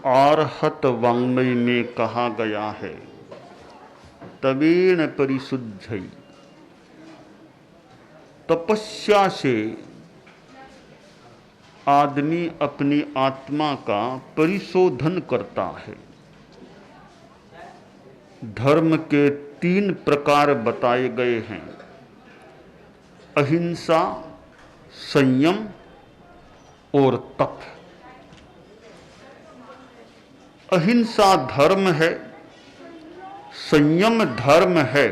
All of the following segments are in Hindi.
आर्हत वाङ्मय में कहा गया है, तवेन परिशुद्धै। तपस्या से आदमी अपनी आत्मा का परिशोधन करता है। धर्म के 3 प्रकार बताए गए हैं: अहिंसा, संयम और तप। अहिंसा धर्म है, संयम धर्म है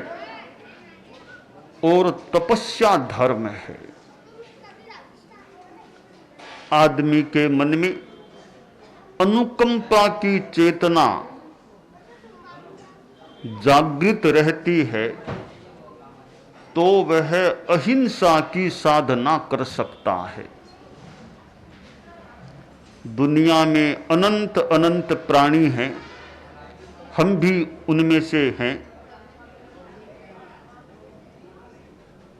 और तपस्या धर्म है। आदमी के मन में अनुकंपा की चेतना जागृत रहती है तो वह अहिंसा की साधना कर सकता है। दुनिया में अनंत अनंत प्राणी हैं, हम भी उनमें से हैं।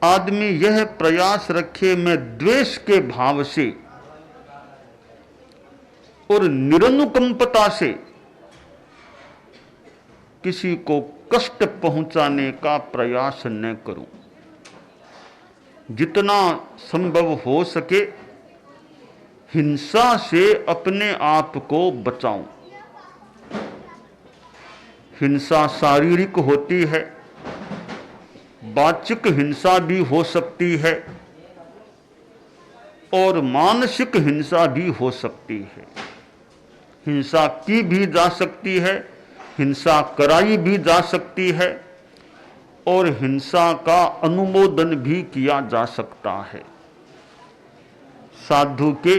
आदमी यह प्रयास रखे मैं द्वेष के भाव से और निरनुकंपता से किसी को कष्ट पहुंचाने का प्रयास न करूं। जितना संभव हो सके हिंसा से अपने आप को बचाऊं। हिंसा शारीरिक होती है, वाचिक हिंसा भी हो सकती है और मानसिक हिंसा भी हो सकती है। हिंसा की भी जा सकती है, हिंसा कराई भी जा सकती है और हिंसा का अनुमोदन भी किया जा सकता है। साधु के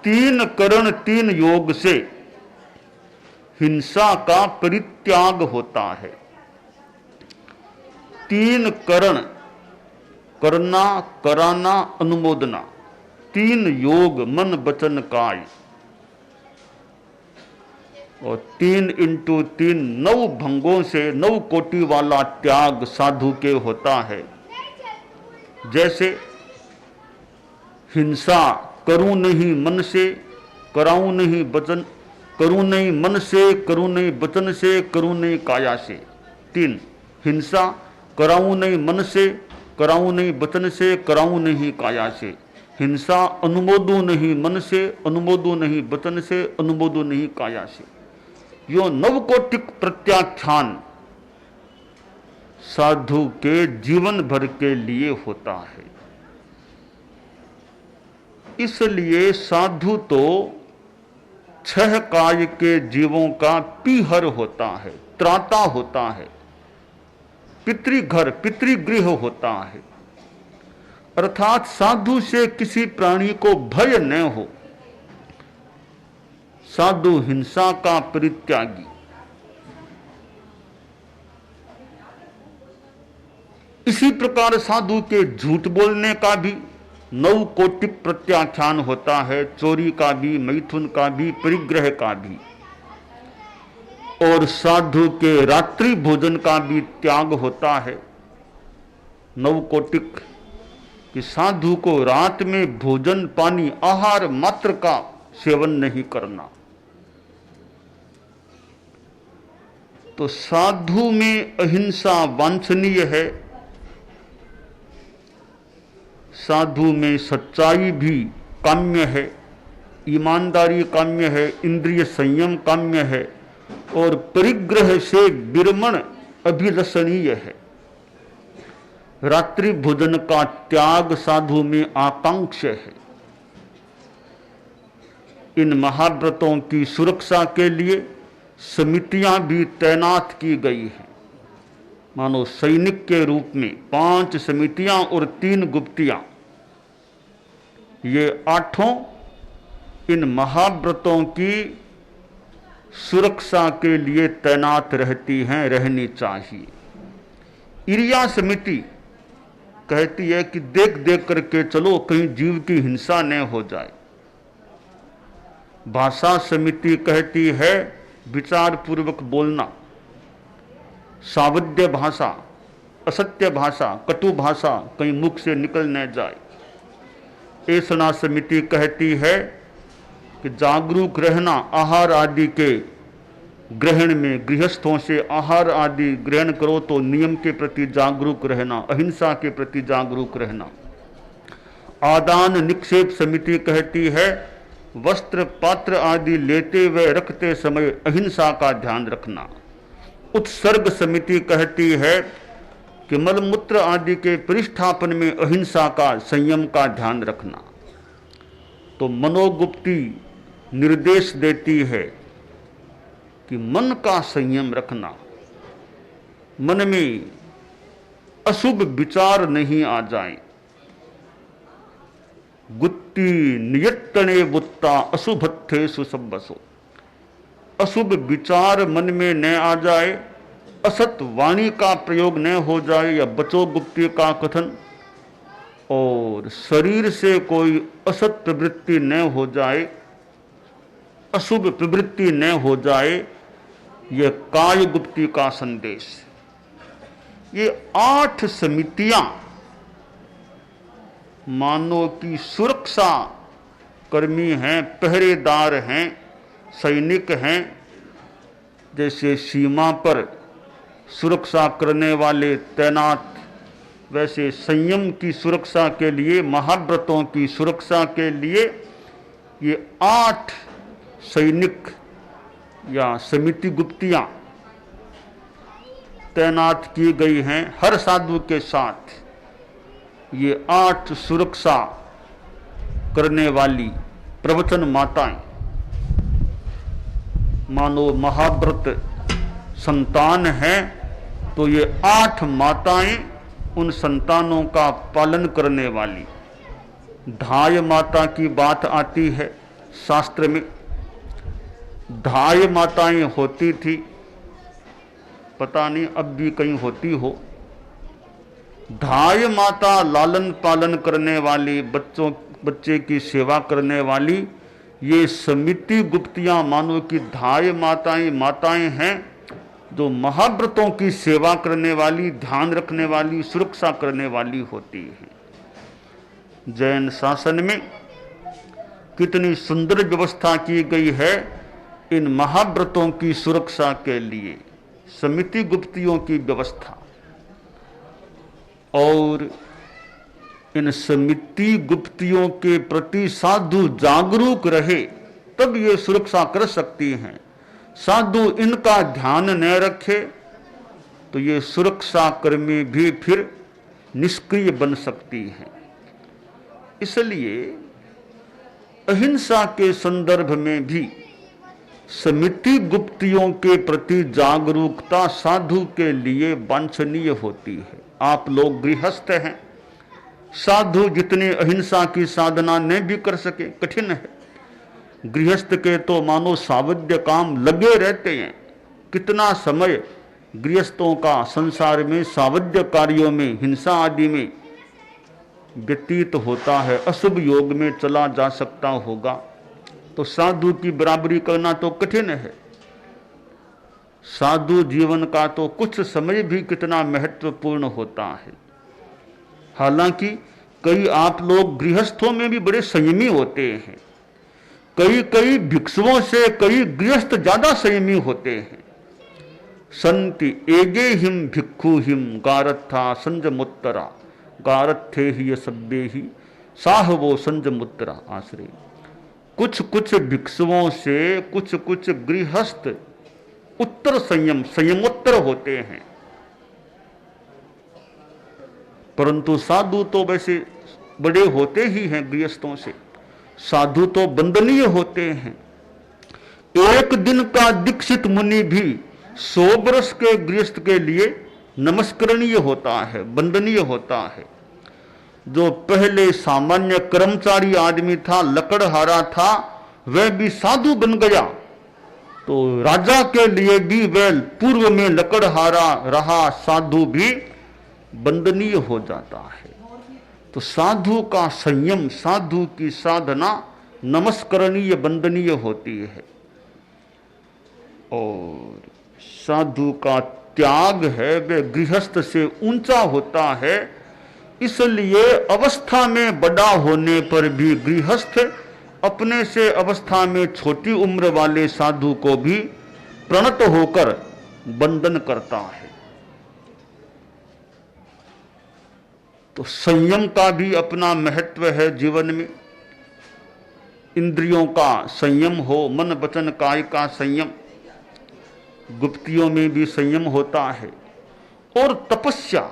3 करण 3 योग से हिंसा का परित्याग होता है। 3 करण, करना, कराना, अनुमोदना, 3 योग मन वचन काय और 3 × 3 9 भंगों से 9 कोटि वाला त्याग साधु के होता है। जैसे हिंसा करूं नहीं मन से, कराऊं नहीं वचन, करूं नहीं मन से, करूं नहीं वचन से, करूं नहीं काया से। 3 हिंसा कराऊं नहीं मन से, कराऊं नहीं वचन से, कराऊं नहीं काया से। हिंसा अनुमोदू नहीं मन से, अनुमोदू नहीं वचन से, अनुमोदू नहीं काया से। यो नवकोटिक प्रत्याख्यान साधु के जीवन भर के लिए होता है। इसलिए साधु तो 6 काय के जीवों का पीहर होता है, त्राता होता है, पितृघर पितृगृह होता है। अर्थात साधु से किसी प्राणी को भय न हो। साधु हिंसा का परित्यागी। इसी प्रकार साधु के झूठ बोलने का भी 9 कोटि प्रत्याख्यान होता है, चोरी का भी, मैथुन का भी, परिग्रह का भी। और साधु के रात्रि भोजन का भी त्याग होता है। 9 कोटिक कि साधु को रात में भोजन पानी आहार मात्र का सेवन नहीं करना। तो साधु में अहिंसा वांछनीय है, साधु में सच्चाई भी काम्य है, ईमानदारी काम्य है, इंद्रिय संयम काम्य है और परिग्रह से विरमण अभिलषणीय है। रात्रि भोजन का त्याग साधु में आकांक्ष है। इन महाव्रतों की सुरक्षा के लिए समितियां भी तैनात की गई हैं। मानो सैनिक के रूप में 5 समितियां और 3 गुप्तियां, ये 8 इन महाव्रतों की सुरक्षा के लिए तैनात रहती हैं, रहनी चाहिए। इरिया समिति कहती है कि देख देख करके चलो, कहीं जीव की हिंसा न हो जाए। भाषा समिति कहती है विचार पूर्वक बोलना, सावध्य भाषा, असत्य भाषा, कटु भाषा कहीं मुख से निकल न जाए। ऐसना समिति कहती है कि जागरूक रहना, आहार आदि के ग्रहण में, गृहस्थों से आहार आदि ग्रहण करो तो नियम के प्रति जागरूक रहना, अहिंसा के प्रति जागरूक रहना। आदान निक्षेप समिति कहती है वस्त्र पात्र आदि लेते व रखते समय अहिंसा का ध्यान रखना। उत्सर्ग समिति कहती है कि मलमूत्र आदि के परिष्ठापन में अहिंसा का, संयम का ध्यान रखना। तो मनोगुप्ती निर्देश देती है कि मन का संयम रखना, मन में अशुभ विचार नहीं आ जाए। गुत्ती नियत्तने बुत्ता अशुभत्थे सुसब्बसो, अशुभ विचार मन में न आ जाए, असत वाणी का प्रयोग न हो जाए या बचो गुप्ती का कथन, और शरीर से कोई असत प्रवृत्ति न हो जाए, अशुभ प्रवृत्ति न हो जाए, यह काय गुप्ती का संदेश। ये 8 समितियां मानव की सुरक्षा कर्मी हैं, पहरेदार हैं, सैनिक हैं। जैसे सीमा पर सुरक्षा करने वाले तैनात, वैसे संयम की सुरक्षा के लिए, महाव्रतों की सुरक्षा के लिए ये 8 सैनिक या समिति गुप्तियां तैनात की गई हैं हर साधु के साथ। ये 8 सुरक्षा करने वाली प्रवचन माताएं, मानो महाव्रत संतान है तो ये 8 माताएं उन संतानों का पालन करने वाली। धाय माता की बात आती है शास्त्र में। धाय माताएं होती थी, पता नहीं अब भी कहीं होती हो। धाय माता लालन पालन करने वाली, बच्चे की सेवा करने वाली, ये समिति गुप्तियां मानो की धाय माताएं हैं जो महाव्रतों की सेवा करने वाली, ध्यान रखने वाली, सुरक्षा करने वाली होती है। जैन शासन में कितनी सुंदर व्यवस्था की गई है इन महाव्रतों की सुरक्षा के लिए, समिति गुप्तियों की व्यवस्था। और इन समिति गुप्तियों के प्रति साधु जागरूक रहे तब ये सुरक्षा कर सकती हैं। साधु इनका ध्यान न रखे तो ये सुरक्षा कर्मी भी फिर निष्क्रिय बन सकती हैं। इसलिए अहिंसा के संदर्भ में भी समिति गुप्तियों के प्रति जागरूकता साधु के लिए वांछनीय होती है। आप लोग गृहस्थ हैं, साधु जितने अहिंसा की साधना न भी कर सके कठिन है। गृहस्थ के तो मानो सावध्य काम लगे रहते हैं। कितना समय गृहस्थों का संसार में सावध्य कार्यों में, हिंसा आदि में व्यतीत होता है, अशुभ योग में चला जा सकता होगा। तो साधु की बराबरी करना तो कठिन है। साधु जीवन का तो कुछ समय भी कितना महत्वपूर्ण होता है। हालांकि कई आप लोग गृहस्थों में भी बड़े संयमी होते हैं, कई भिक्षुओं से कई गृहस्थ ज्यादा संयमी होते हैं। संति एगे हिम भिक्षु हिम गारथा संजमुत्तरा गारथे ही सभ्ये ही साहवो संजमुत्तरा आश्रय। कुछ भिक्षुओं से कुछ गृहस्थ उत्तर संयमोत्तर होते हैं, परंतु साधु तो वैसे बड़े होते ही हैं गृहस्थों से। साधु तो वंदनीय होते हैं। एक दिन का दीक्षित मुनि भी 100 वर्ष के गृहस्थ के लिए नमस्करणीय होता है, वंदनीय होता है। जो पहले सामान्य कर्मचारी आदमी था, लकड़हारा था, वह भी साधु बन गया तो राजा के लिए भी वह पूर्व में लकड़हारा रहा साधु भी वंदनीय हो जाता है। तो साधु का संयम, साधु की साधना नमस्करणीय वंदनीय होती है। और साधु का त्याग है वह गृहस्थ से ऊंचा होता है। इसलिए अवस्था में बड़ा होने पर भी गृहस्थ अपने से अवस्था में छोटी उम्र वाले साधु को भी प्रणत होकर वंदन करता है। तो संयम का भी अपना महत्व है जीवन में। इंद्रियों का संयम हो, मन वचन काय का संयम, गुप्तियों में भी संयम होता है। और तपस्या,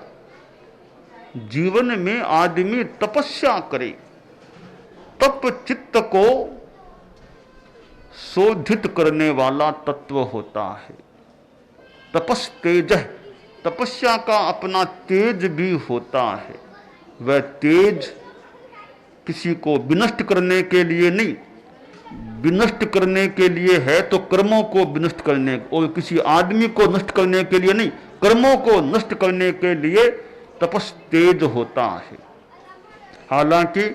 जीवन में आदमी तपस्या करे, तप चित्त को शोधित करने वाला तत्व होता है। तपस तेज, तपस्या का अपना तेज भी होता है। वह तेज किसी को विनष्ट करने के लिए नहीं, विनष्ट करने के लिए है तो कर्मों को विनष्ट करने, और किसी आदमी को नष्ट करने के लिए नहीं, कर्मों को नष्ट करने के लिए तपस तेज होता है। हालांकि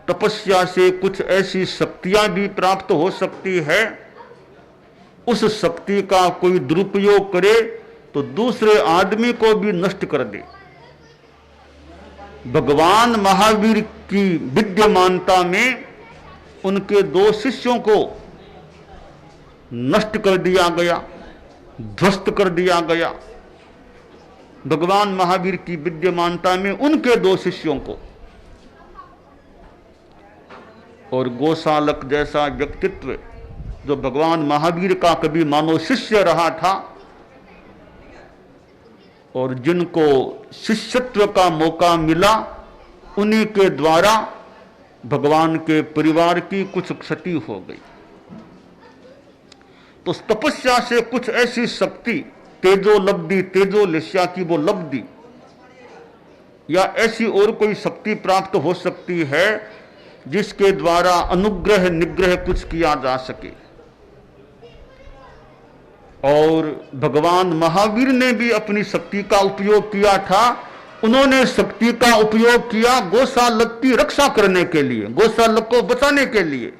तपस्या से कुछ ऐसी शक्तियां भी प्राप्त हो सकती है, उस शक्ति का कोई दुरुपयोग करे तो दूसरे आदमी को भी नष्ट कर दे। भगवान महावीर की विद्यमानता में उनके 2 शिष्यों को नष्ट कर दिया गया, ध्वस्त कर दिया गया। भगवान महावीर की विद्यमानता में उनके 2 शिष्यों को। और गोसालक जैसा व्यक्तित्व जो भगवान महावीर का कभी मानो शिष्य रहा था और जिनको शिष्यत्व का मौका मिला, उन्हीं के द्वारा भगवान के परिवार की कुछ क्षति हो गई। तो तपस्या से कुछ ऐसी शक्ति, तेजोलब्धि, तेजोलेस्या की वो लब्धि या ऐसी और कोई शक्ति प्राप्त हो सकती है जिसके द्वारा अनुग्रह निग्रह कुछ किया जा सके। और भगवान महावीर ने भी अपनी शक्ति का उपयोग किया था। उन्होंने शक्ति का उपयोग किया गोशालक की रक्षा करने के लिए, गोशालक को बचाने के लिए।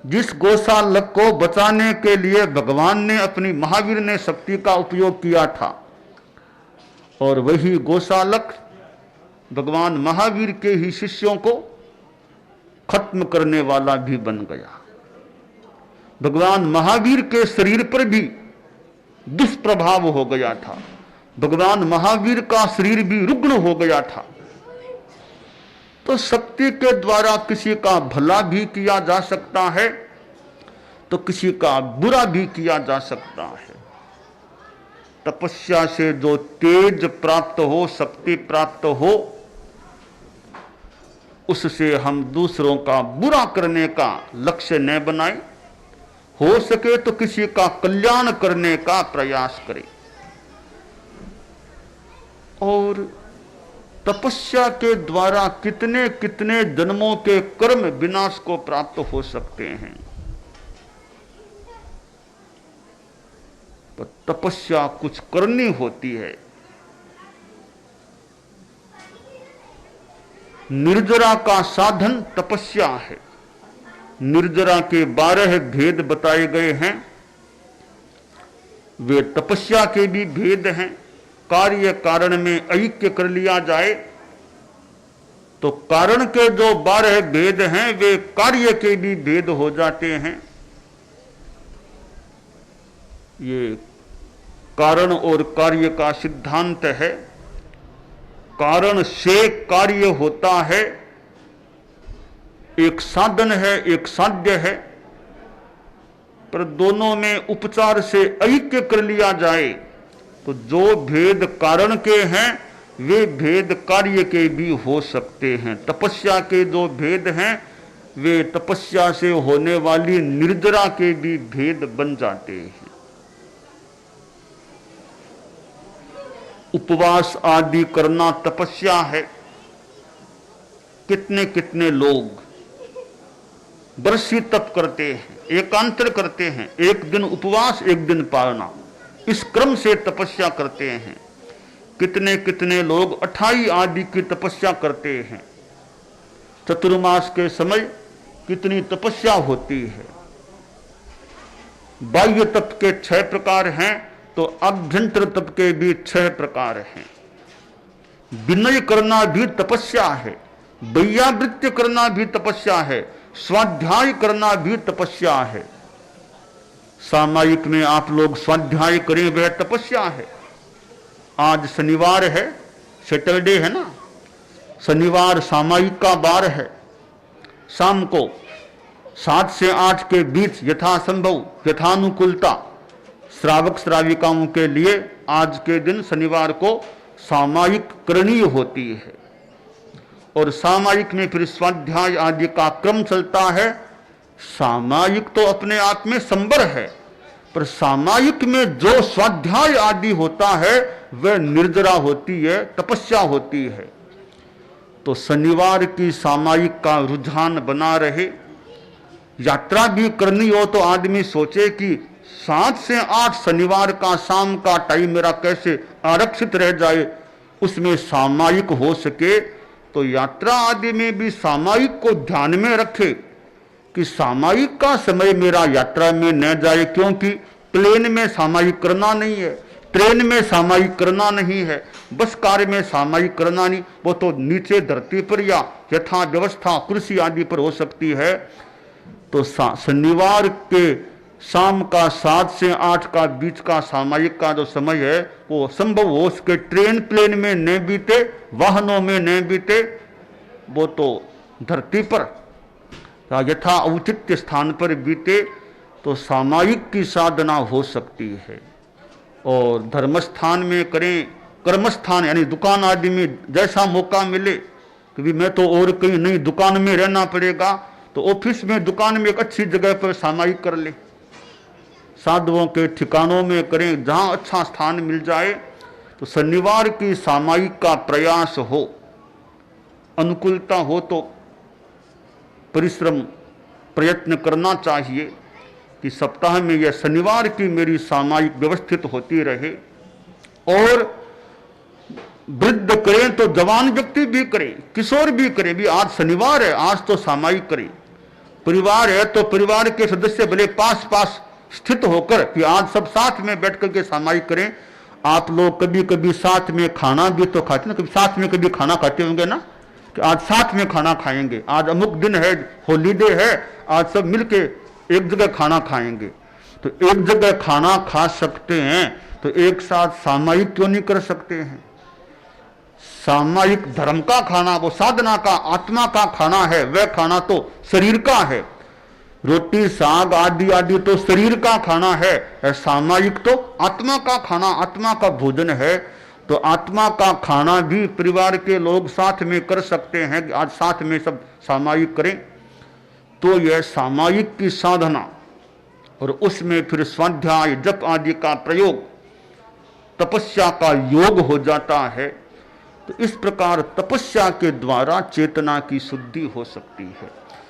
जिस गोशालक को बचाने के लिए भगवान ने, अपनी महावीर ने शक्ति का उपयोग किया था, और वही गोशालक भगवान महावीर के ही शिष्यों को खत्म करने वाला भी बन गया। भगवान महावीर के शरीर पर भी दुष्प्रभाव हो गया था। भगवान महावीर का शरीर भी रुग्ण हो गया था। तो शक्ति के द्वारा किसी का भला भी किया जा सकता है तो किसी का बुरा भी किया जा सकता है। तपस्या से जो तेज प्राप्त हो, शक्ति प्राप्त हो, उससे हम दूसरों का बुरा करने का लक्ष्य न बनाएं। हो सके तो किसी का कल्याण करने का प्रयास करें। और तपस्या के द्वारा कितने कितने जन्मों के कर्म विनाश को प्राप्त हो सकते हैं। पर तपस्या कुछ करनी होती है। निर्जरा का साधन तपस्या है। निर्जरा के 12 भेद बताए गए हैं, वे तपस्या के भी भेद हैं। कार्य कारण में ऐक्य कर लिया जाए तो कारण के जो 12 भेद हैं वे कार्य के भी भेद हो जाते हैं। ये कारण और कार्य का सिद्धांत है। कारण से कार्य होता है, एक साधन है, एक साध्य है, पर दोनों में उपचार से ऐक्य कर लिया जाए तो जो भेद कारण के हैं वे भेद कार्य के भी हो सकते हैं। तपस्या के जो भेद हैं वे तपस्या से होने वाली निर्जरा के भी भेद बन जाते हैं। उपवास आदि करना तपस्या है। कितने कितने लोग बरसी तप करते हैं, एकांतर करते हैं, एक दिन उपवास एक दिन पालना, इस क्रम से तपस्या करते हैं। कितने कितने लोग 28 आदि की तपस्या करते हैं। चतुर्मास के समय कितनी तपस्या होती है। बाह्य तप के 6 प्रकार हैं तो अभ्यंतर तप के भी 6 प्रकार हैं। विनय करना भी तपस्या है, वैयावृत्य करना भी तपस्या है, स्वाध्याय करना भी तपस्या है। सामायिक में आप लोग स्वाध्याय करें, वह तपस्या है। आज शनिवार है, सैटरडे है ना, शनिवार सामायिक का वार है। शाम को 7 से 8 के बीच यथासंभव यथानुकूलता श्रावक श्राविकाओं के लिए आज के दिन शनिवार को सामायिक करनी होती है। और सामायिक में फिर स्वाध्याय आदि का क्रम चलता है। सामायिक तो अपने आप में संबर है, पर सामायिक में जो स्वाध्याय आदि होता है वह निर्जरा होती है, तपस्या होती है। तो शनिवार की सामायिक का रुझान बना रहे। यात्रा भी करनी हो तो आदमी सोचे कि 7 से 8 शनिवार का शाम का टाइम मेरा कैसे आरक्षित रह जाए, उसमें सामायिक हो सके। तो यात्रा आदि में भी सामायिक को ध्यान में रखे कि सामायिक का समय मेरा यात्रा में न जाए, क्योंकि प्लेन में सामायिक करना नहीं है, ट्रेन में सामायिक करना नहीं है, बस कार में सामायिक करना नहीं, वो तो नीचे धरती पर या यथा व्यवस्था कुर्सी आदि पर हो सकती है। तो शनिवार के शाम का 7 से 8 का बीच का सामायिक का जो समय है वो संभव हो सके ट्रेन प्लेन में न बीते, वाहनों में न बीते, वो तो धरती पर यथा औचित्य स्थान पर बीते, तो सामायिक की साधना हो सकती है। और धर्मस्थान में करें, कर्मस्थान यानी दुकान आदि में जैसा मौका मिले, क्योंकि मैं तो और कहीं नहीं दुकान में रहना पड़ेगा, तो ऑफिस में दुकान में एक अच्छी जगह पर सामायिक कर ले। साधुओं के ठिकानों में करें, जहां अच्छा स्थान मिल जाए। तो शनिवार की सामायिक का प्रयास हो, अनुकूलता हो तो परिश्रम प्रयत्न करना चाहिए कि सप्ताह में यह शनिवार की मेरी सामायिक व्यवस्थित होती रहे। और वृद्ध करें तो जवान व्यक्ति भी करें, किशोर भी करें, भी आज शनिवार है, आज तो सामायिक करें। परिवार है तो परिवार के सदस्य भले पास पास स्थित होकर कि आज सब साथ में बैठ करके सामायिक करें। आप लोग कभी कभी साथ में खाना भी तो खाते ना, कभी साथ में कभी खाना खाते होंगे ना, कि आज साथ में खाना खाएंगे, आज अमुक दिन है, हॉलीडे है, आज सब मिलके एक जगह खाना खाएंगे। तो एक जगह खाना खा सकते हैं तो एक साथ सामायिक क्यों नहीं कर सकते हैं? सामायिक धर्म का खाना, वो साधना का, आत्मा का खाना है, वह खाना तो शरीर का है। रोटी साग आदि आदि तो शरीर का खाना है, सामायिक तो आत्मा का खाना, आत्मा का भोजन है। तो आत्मा का खाना भी परिवार के लोग साथ में कर सकते हैं, आज साथ में सब सामायिक करें। तो यह सामायिक की साधना और उसमें फिर स्वाध्याय जप आदि का प्रयोग तपस्या का योग हो जाता है। तो इस प्रकार तपस्या के द्वारा चेतना की शुद्धि हो सकती है।